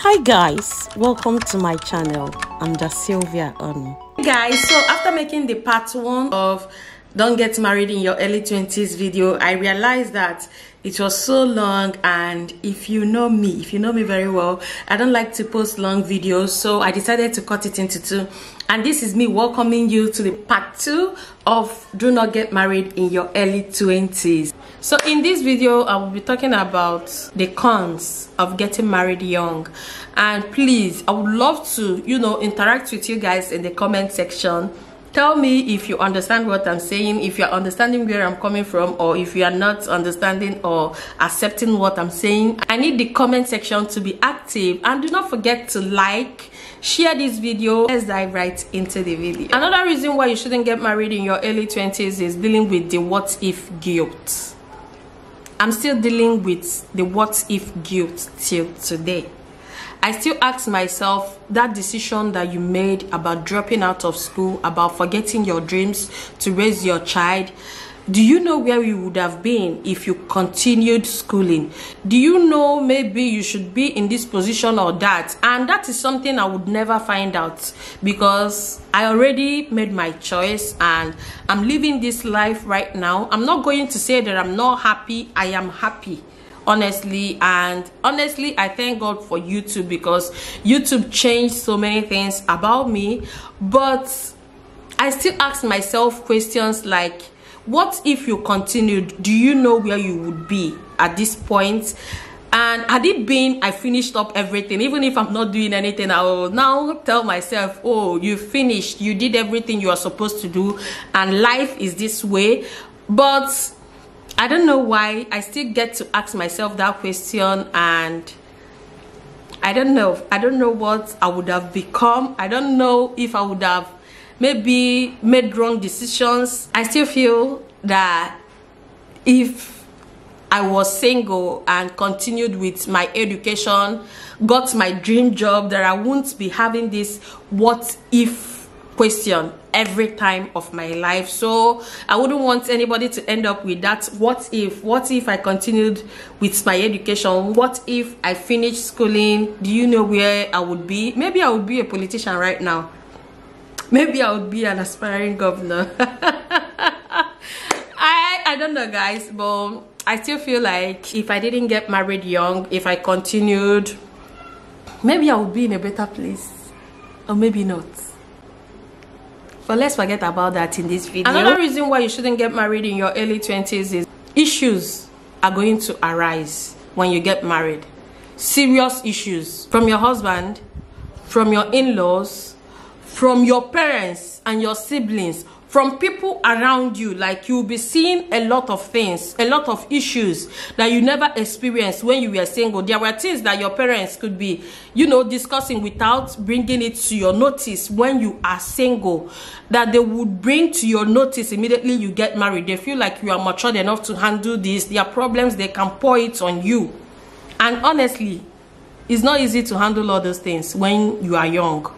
Hi guys, welcome to my channel. I'm dasylviaonu. Hey guys, so after making the part 1 of don't get married in your early 20s video, I realized that it was so long, and if you know me very well, I don't like to post long videos, so I decided to cut it into 2. And this is me welcoming you to the part 2 of do not get married in your early 20s. So in this video, I will be talking about the cons of getting married young. And please, I would love to, interact with you guys in the comment section. Tell me if you understand what I'm saying, if you're understanding where I'm coming from, or if you are not understanding or accepting what I'm saying. I need the comment section to be active, and do not forget to like, share this video. Let's dive right into the video. Another reason why you shouldn't get married in your early 20s is dealing with the what if guilt. I'm still dealing with the what if guilt till today. I still ask myself, that decision that you made about dropping out of school, about forgetting your dreams to raise your child, do you know where you would have been if you continued schooling? Do you know maybe you should be in this position or that? And that is something I would never find out, because I already made my choice and I'm living this life right now. I'm not going to say that I'm not happy. I am happy, honestly. And honestly, I thank God for YouTube, because YouTube changed so many things about me. But I still ask myself questions like, what if you continued? Do you know where you would be at this point? And had it been I finished up everything, even if I'm not doing anything, I will now tell myself, oh, you finished, you did everything you are supposed to do, and life is this way. But I don't know why I still get to ask myself that question, and I don't know what I would have become. I don't know if I would have maybe made wrong decisions. I still feel that if I was single and continued with my education, got my dream job, that I wouldn't be having this what if question every time of my life. So I wouldn't want anybody to end up with that what if I continued with my education, what if I finished schooling, do you know where I would be? Maybe I would be a politician right now. Maybe I would be an aspiring governor. I don't know, guys, but I still feel like if I didn't get married young, if I continued, maybe I would be in a better place, or maybe not. But let's forget about that in this video. Another reason why you shouldn't get married in your early 20s is issues are going to arise when you get married. Serious issues from your husband, from your in-laws, from your parents and your siblings, from people around you. Like, you'll be seeing a lot of things, a lot of issues that you never experienced when you were single. There were things that your parents could be, discussing without bringing it to your notice when you are single, that they would bring to your notice immediately you get married. They feel like you are matured enough to handle this. Their problems, they can pour it on you. And honestly, it's not easy to handle all those things when you are young.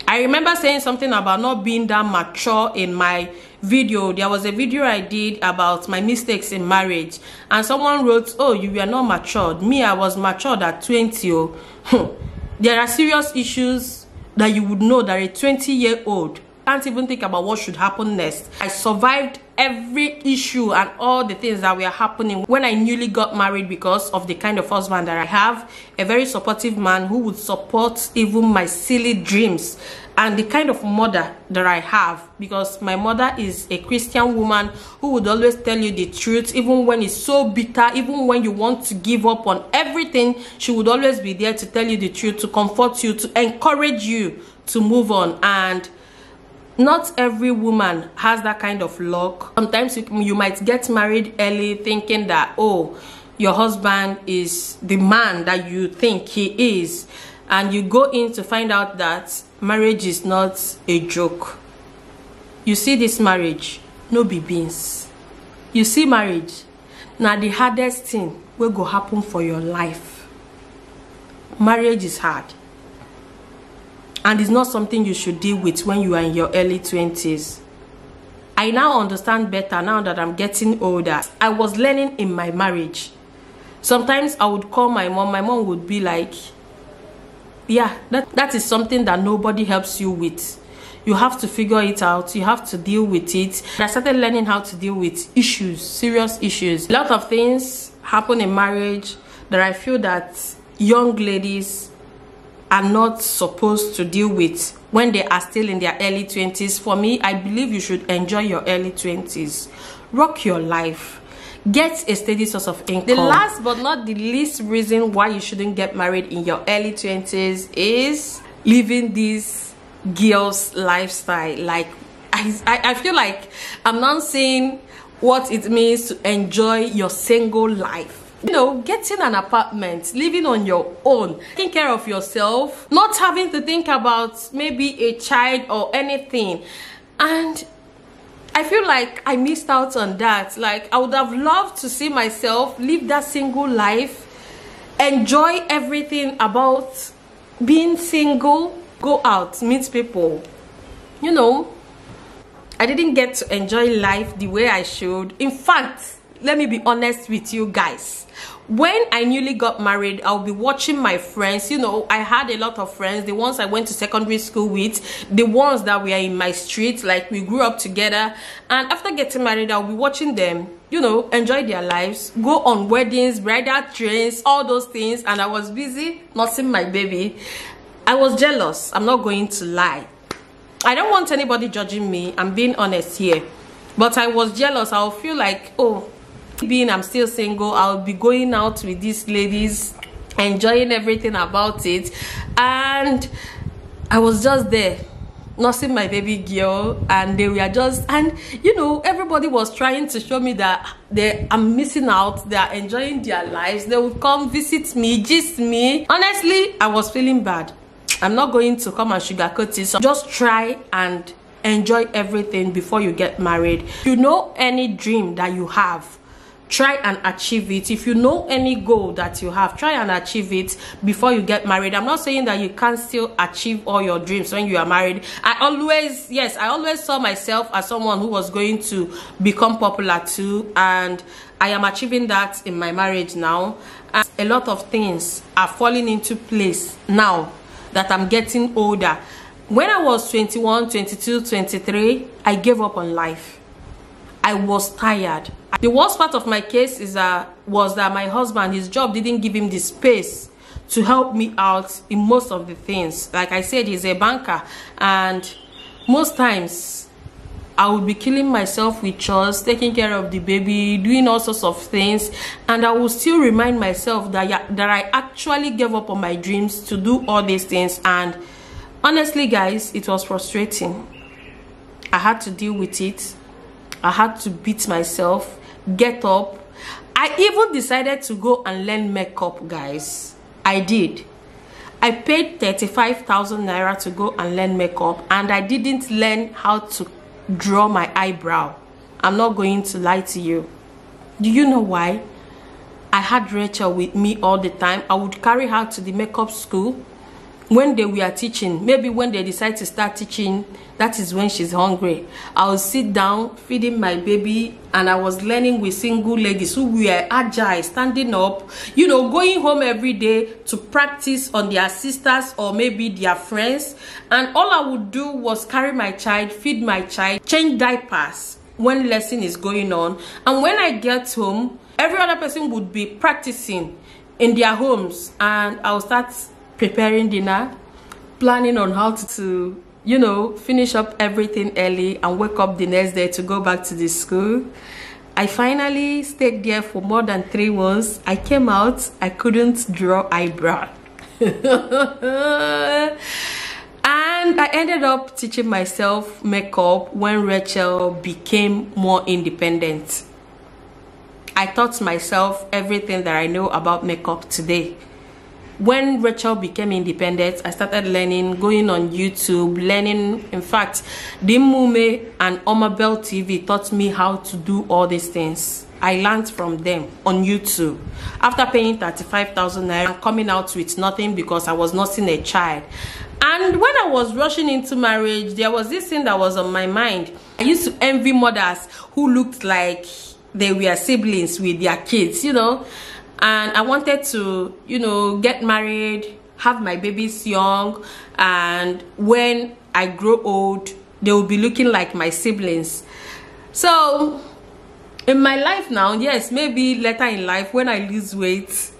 I remember saying something about not being that mature in my video. There was a video I did about my mistakes in marriage, and someone wrote, oh, you were not matured. Me, I was matured at 20. Oh. There are serious issues that you would know that a 20-year-old can't even think about what should happen next. I survived every issue and all the things that were happening when I newly got married, because of the kind of husband that I have, a very supportive man who would support even my silly dreams, and the kind of mother that I have, because my mother is a Christian woman who would always tell you the truth, even when it's so bitter, even when you want to give up on everything. She would always be there to tell you the truth, to comfort you, to encourage you to move on. And not every woman has that kind of luck. Sometimes you might get married early thinking that, oh, your husband is the man that you think he is, and you go in to find out that marriage is not a joke. You see, this marriage no be beans. You see, marriage now the hardest thing will go happen for your life. Marriage is hard, and it's not something you should deal with when you are in your early 20s. I now understand better now that I'm getting older. I was learning in my marriage. Sometimes I would call my mom. My mom would be like, yeah, that is something that nobody helps you with. You have to figure it out. You have to deal with it. I started learning how to deal with issues, serious issues. A lot of things happen in marriage that I feel that young ladies are not supposed to deal with when they are still in their early 20s. For me, I believe you should enjoy your early 20s. Rock your life. Get a steady source of income. The last but not the least reason why you shouldn't get married in your early 20s is living this girl's lifestyle. Like I feel like I'm not saying what it means to enjoy your single life. You know, getting an apartment, living on your own, taking care of yourself, not having to think about maybe a child or anything. And I feel like I missed out on that. Like, I would have loved to see myself live that single life, enjoy everything about being single, go out, meet people. You know, I didn't get to enjoy life the way I should. In fact, let me be honest with you guys. When I newly got married, I'll be watching my friends. You know, I had a lot of friends, the ones I went to secondary school with, the ones that were in my street, like we grew up together. And after getting married, I'll be watching them, you know, enjoy their lives, go on weddings, bridal trains, all those things. And I was busy nursing my baby. I was jealous. I'm not going to lie. I don't want anybody judging me. I'm being honest here. But I was jealous. I'll feel like, oh, being I'm still single, I'll be going out with these ladies, enjoying everything about it. And I was just there nursing my baby girl, and they were just, and you know, everybody was trying to show me that I'm missing out, they're enjoying their lives, they would come visit me, gist me. Honestly, I was feeling bad. I'm not going to come and sugarcoat it. So just try and enjoy everything before you get married. If you know any dream that you have, try and achieve it. If you know any goal that you have, try and achieve it before you get married. I'm not saying that you can't still achieve all your dreams when you are married. I always saw myself as someone who was going to become popular too, and I am achieving that in my marriage now. And a lot of things are falling into place now that I'm getting older. When I was 21, 22, 23, I gave up on life. I was tired. The worst part of my case was that my husband, his job didn't give him the space to help me out in most of the things. Like I said, he's a banker, and most times I would be killing myself with chores, taking care of the baby, doing all sorts of things, and I will still remind myself that I actually gave up on my dreams to do all these things. And honestly, guys, it was frustrating. I had to deal with it. I had to beat myself, get up. I even decided to go and learn makeup, guys. I did. I paid 35,000 naira to go and learn makeup, and I didn't learn how to draw my eyebrow. I'm not going to lie to you. Do you know why? I had Rachel with me all the time. I would carry her to the makeup school. When they were teaching, maybe when they decide to start teaching, that is when she's hungry. I would sit down feeding my baby, and I was learning with single ladies who were agile, standing up, you know, going home every day to practice on their sisters or maybe their friends. And all I would do was carry my child, feed my child, change diapers when lesson is going on. And when I get home, every other person would be practicing in their homes, and I'll start preparing dinner, planning on how to, you know, finish up everything early and wake up the next day to go back to the school. I finally stayed there for more than 3 months. I came out, I couldn't draw eyebrow. And I ended up teaching myself makeup when Rachel became more independent. I taught myself everything that I know about makeup today. When Rachel became independent, I started learning, going on YouTube, learning. In fact, Dimume and Omabel TV taught me how to do all these things. I learned from them on YouTube. After paying 35,000 naira and coming out with nothing because I was nursing a child. And when I was rushing into marriage, there was this thing that was on my mind. I used to envy mothers who looked like they were siblings with their kids, you know. And I wanted to, you know, get married have my babies young, and when I grow old, they will be looking like my siblings. So in my life now, yes, maybe later in life when I lose weight,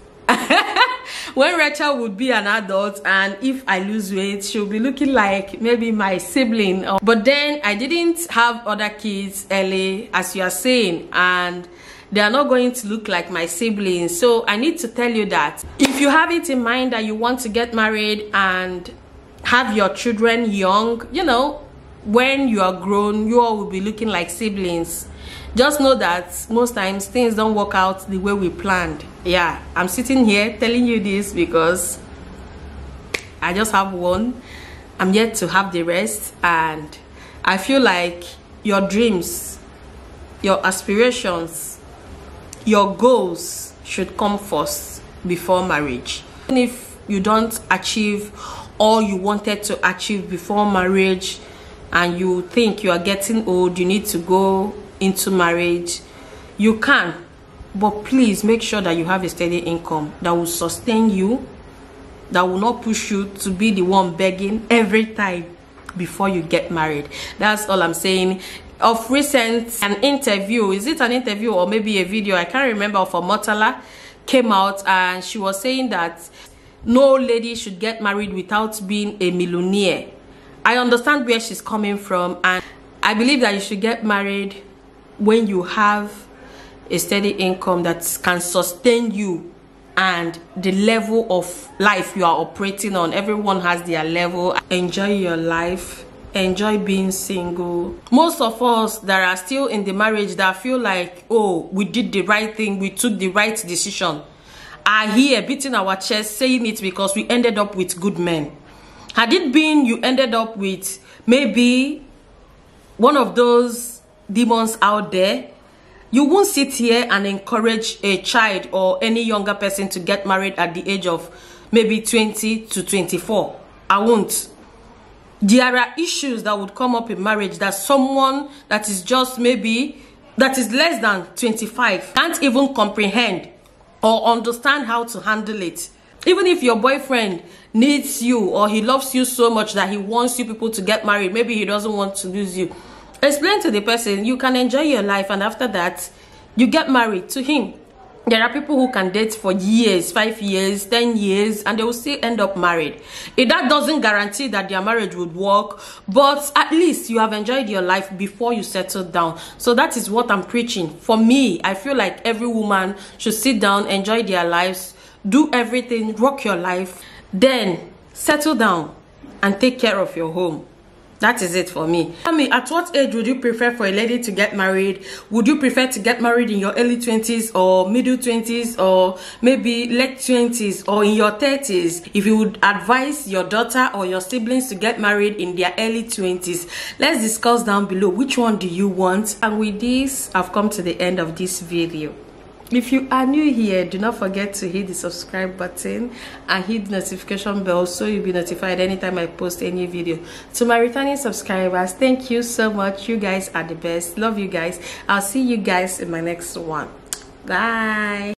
when Rachel would be an adult, and if I lose weight, she'll be looking like maybe my sibling. But then I didn't have other kids early, as you are saying, and they are not going to look like my siblings. So I need to tell you that if you have it in mind that you want to get married and have your children young, you know, when you are grown, you all will be looking like siblings. Just know that most times things don't work out the way we planned. Yeah, I'm sitting here telling you this because I just have one. I'm yet to have the rest, and I feel like your dreams, your aspirations, your goals should come first before marriage. Even if you don't achieve all you wanted to achieve before marriage, and you think you are getting old, you need to go into marriage, you can, but please make sure that you have a steady income that will sustain you, that will not push you to be the one begging every time before you get married. That's all I'm saying. Of recent, an interview, is it an interview or maybe a video, I can't remember, of Murtala came out, and she was saying that no lady should get married without being a millionaire. I understand where she's coming from, and I believe that you should get married when you have a steady income that can sustain you and the level of life you are operating on. Everyone has their level. Enjoy your life, enjoy being single. Most of us that are still in the marriage that feel like, oh, we did the right thing, we took the right decision, are here beating our chest saying it because we ended up with good men. Had it been you ended up with maybe one of those demons out there, you won't sit here and encourage a child or any younger person to get married at the age of maybe 20 to 24. I won't. There are issues that would come up in marriage that someone that is just maybe, that is less than 25 can't even comprehend or understand how to handle it. Even if your boyfriend needs you or he loves you so much that he wants you people to get married, maybe he doesn't want to lose you, explain to the person you can enjoy your life, and after that you get married to him. There are people who can date for years, 5 years, 10 years, and they will still end up married. That doesn't guarantee that their marriage would work, but at least you have enjoyed your life before you settle down. So that is what I'm preaching. For me, I feel like every woman should sit down, enjoy their lives, do everything, rock your life, then settle down and take care of your home. That is it for me. Tell me, at what age would you prefer for a lady to get married? Would you prefer to get married in your early 20s or middle 20s or maybe late 20s or in your 30s? If you would advise your daughter or your siblings to get married in their early 20s, let's discuss down below which one do you want. And with this, I've come to the end of this video. If you are new here, do not forget to hit the subscribe button and hit the notification bell so you'll be notified anytime I post any video. To my returning subscribers, thank you so much. You guys are the best. Love you guys. I'll see you guys in my next one. Bye.